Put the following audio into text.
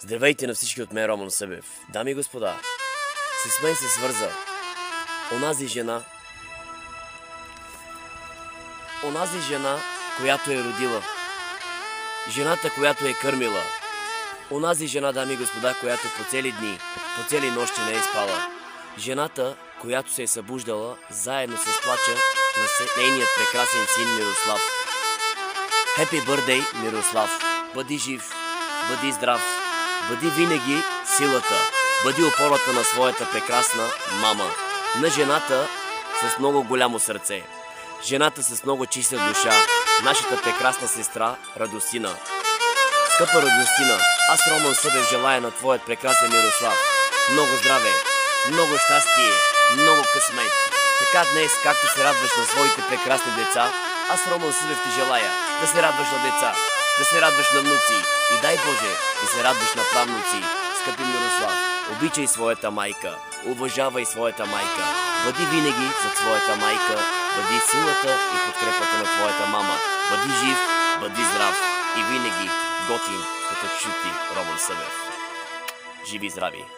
Здравейте на всички от мен, Роман Събев. Дами и господа, с мен се свърза онази жена, която е родила, жената, която е кърмила, онази жена, дами и господа, която по цели дни, по цели нощи не е спала, жената, която се е събуждала заедно с плача на нейният прекрасен син Мирослав. Happy birthday, Мирослав! Бъди жив, бъди здрав, бъди винаги силата, бъди опората на своята прекрасна мама, на жената с много голямо сърце, жената с много чиста душа, нашата прекрасна сестра Радостина. Скъпа Радостина, аз, Роман Събев, желая на твоят прекрасен Мирослав много здраве, много щастие, много късмет. Така днес, както се радваш на своите прекрасни деца, аз, Роман Събев, ти желая да се радваш на деца, да се радваш на внуци и дай Боже да се радваш на правнуци. Скъпи Мирослав, обичай своята майка, уважавай своята майка, бъди винаги зад своята майка, бъди силата и подкрепата на твоята мама, бъди жив, бъди здрав и винаги готин като чути Роман Събев. Живи и здрави!